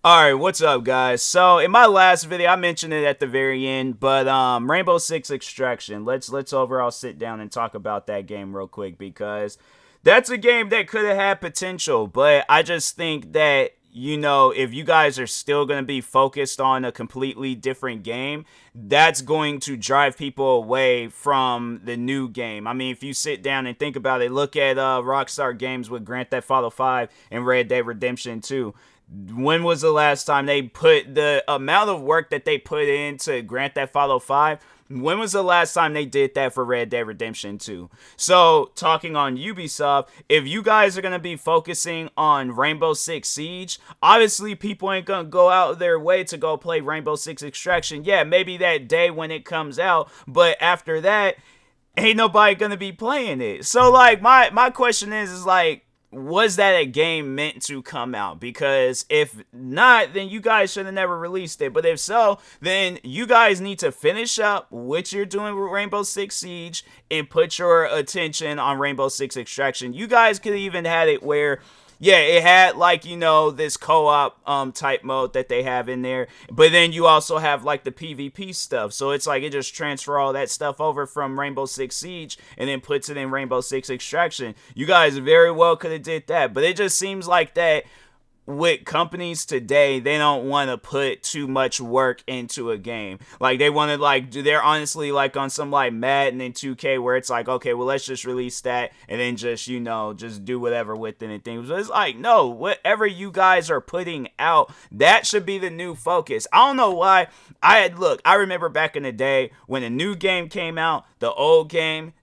Alright, what's up guys? So in my last video I mentioned it at the very end, but Rainbow Six Extraction. Let's overall sit down and talk about that game real quick because that's a game that could have had potential, but I just think that if you guys are still going to be focused on a completely different game, that's going to drive people away from the new game. I mean, if you sit down and think about it, look at Rockstar Games with Grand Theft Auto 5 and Red Dead Redemption 2. When was the last time they put the amount of work that they put into Grand Theft Auto 5? When was the last time they did that for Red Dead Redemption 2? So, talking on Ubisoft, if you guys are going to be focusing on Rainbow Six Siege, obviously people ain't going to go out of their way to go play Rainbow Six Extraction. Yeah, maybe that day when it comes out, but after that, ain't nobody going to be playing it. So, like, my question is like, was that a game meant to come out? Because if not, then you guys should have never released it. But if so, then you guys need to finish up what you're doing with Rainbow Six Siege and put your attention on Rainbow Six Extraction. You guys could have even had it where, yeah, it had like, this co-op type mode that they have in there, but then you also have like the PvP stuff. So it's like it just transfer all that stuff over from Rainbow Six Siege and then puts it in Rainbow Six Extraction. You guys very well could have did that, but it just seems like that with companies today, they don't want to put too much work into a game. Like they want to they're honestly like on some like Madden and 2K where it's like, okay, well let's just release that and then just just do whatever with it and things. But it's like, no, whatever you guys are putting out, that should be the new focus. I don't know why. I remember back in the day when a new game came out, the old game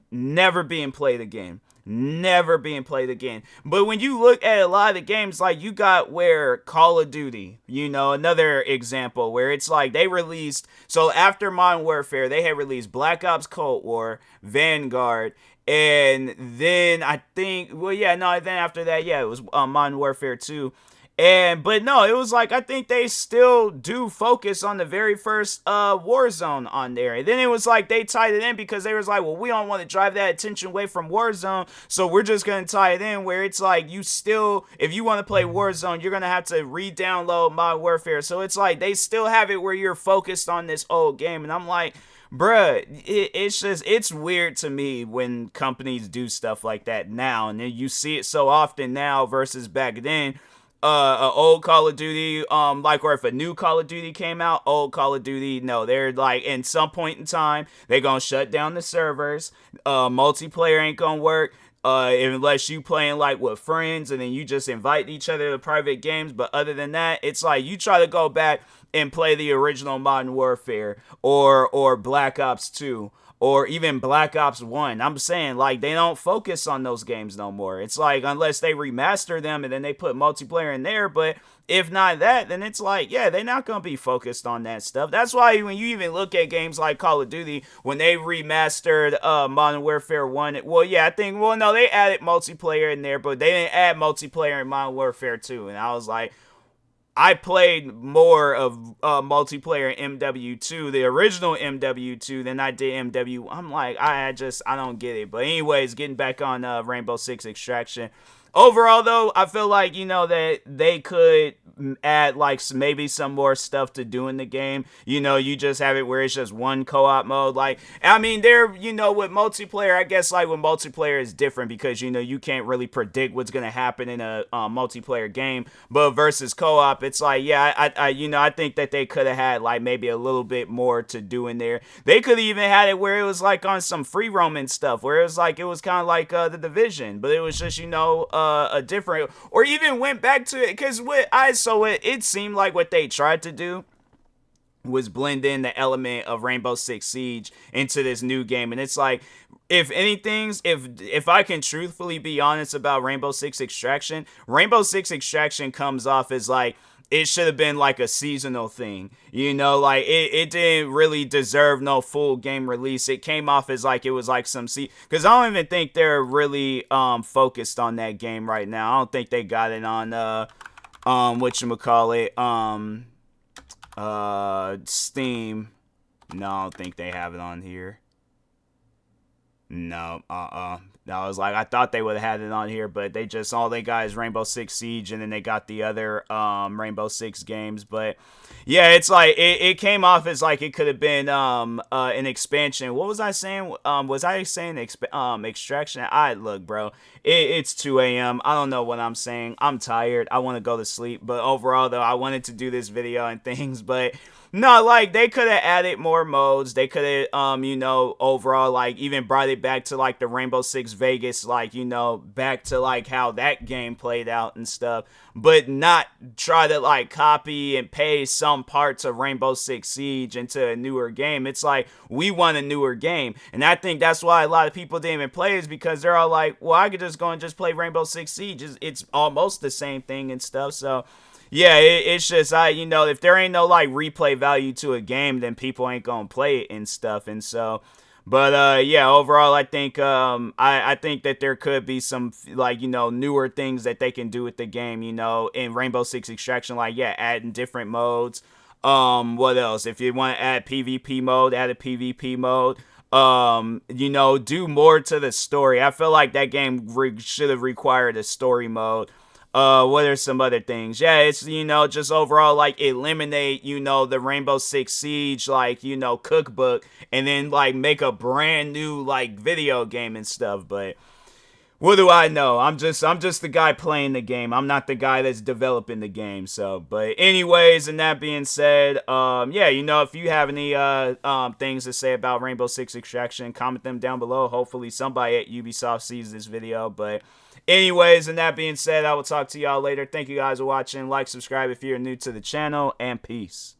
never being played again, never being played again. But when you look at a lot of the games, like you got where Call of Duty, another example where it's like they released, so after Modern Warfare, they had released Black Ops Cold War, Vanguard, and then I think, then after that, yeah, it was Modern Warfare 2. But no, it was like I think they still do focus on the very first Warzone on there. And then it was like they tied it in because they was like, well, we don't want to drive that attention away from Warzone, so we're just gonna tie it in where it's like you still, if you want to play Warzone, you're gonna have to re-download Modern Warfare. So it's like they still have it where you're focused on this old game, and I'm like, bruh, it's weird to me when companies do stuff like that now, and then you see it so often now versus back then. A old Call of Duty, or if a new Call of Duty came out, old Call of Duty, no, they're like, in some point in time, they're gonna shut down the servers. Multiplayer ain't gonna work. Unless you playing like with friends and then you just invite each other to private games. But other than that, it's like you try to go back and play the original Modern Warfare or Black Ops 2 or even Black Ops 1. I'm saying, like, they don't focus on those games no more. It's like, unless they remaster them and then they put multiplayer in there, but if not that, then it's like, yeah, they're not going to be focused on that stuff. That's why when you even look at games like Call of Duty, when they remastered Modern Warfare 1, well, yeah, I think, well, no, they added multiplayer in there, but they didn't add multiplayer in Modern Warfare 2. And I was like, I played more of multiplayer MW2, the original MW2, than I did MW. I'm like, I don't get it. But anyways, getting back on Rainbow Six Extraction. Overall, though, I feel like, that they could add, like, maybe some more stuff to do in the game. You just have it where it's just one co-op mode. Like, I mean, with multiplayer, I guess, like, with multiplayer is different because, you can't really predict what's going to happen in a multiplayer game. But versus co-op, it's like, yeah, I think that they could have had, like, maybe a little bit more to do in there. They could have even had it where it was, like, on some free roaming stuff, where it was, like, it was kind of like The Division, but it was just, a different, or even went back to it, because it seemed like what they tried to do was blend in the element of Rainbow Six Siege into this new game. And it's like, if anything, if I can truthfully be honest about Rainbow Six Extraction, Rainbow Six Extraction comes off as like, it should have been like a seasonal thing, like it didn't really deserve no full game release. It came off as like it was like some because I don't even think they're really focused on that game right now. I don't think they got it on whatchamacallit, Steam. No, I don't think they have it on here. No, I was like, I thought they would have had it on here, but they just, all they got is Rainbow Six Siege, and then they got the other Rainbow Six games. But yeah, it's like it came off as like it could have been an expansion. What was I saying? Was I saying extraction? I look, bro. It's 2 a.m. I don't know what I'm saying. I'm tired. I want to go to sleep. But overall, though, I wanted to do this video and things, but. No, like they could have added more modes. They could have, overall, like even brought it back to like the Rainbow Six Vegas, like back to like how that game played out and stuff. But not try to like copy and paste some parts of Rainbow Six Siege into a newer game. It's like we want a newer game, and I think that's why a lot of people didn't even play is because they're all like, well, I could just go and just play Rainbow Six Siege. It's almost the same thing and stuff. So. Yeah, it's just if there ain't no like replay value to a game, then people ain't gonna play it and stuff. And so, but yeah, overall, I think I think that there could be some like newer things that they can do with the game, in Rainbow Six Extraction, like yeah, adding different modes. What else? If you want to add PvP mode, add a PvP mode. Do more to the story. I feel like that game should have required a story mode. What are some other things? Yeah, it's, just overall, like, eliminate, the Rainbow Six Siege, like, cookbook, and then, like, make a brand new, like, video game and stuff, but what do I know? I'm just the guy playing the game. I'm not the guy that's developing the game, so, but anyways, and that being said, yeah, if you have any, things to say about Rainbow Six Extraction, comment them down below. Hopefully somebody at Ubisoft sees this video, but anyways, and that being said, I will talk to y'all later. Thank you guys for watching. Like, subscribe if you're new to the channel, and peace.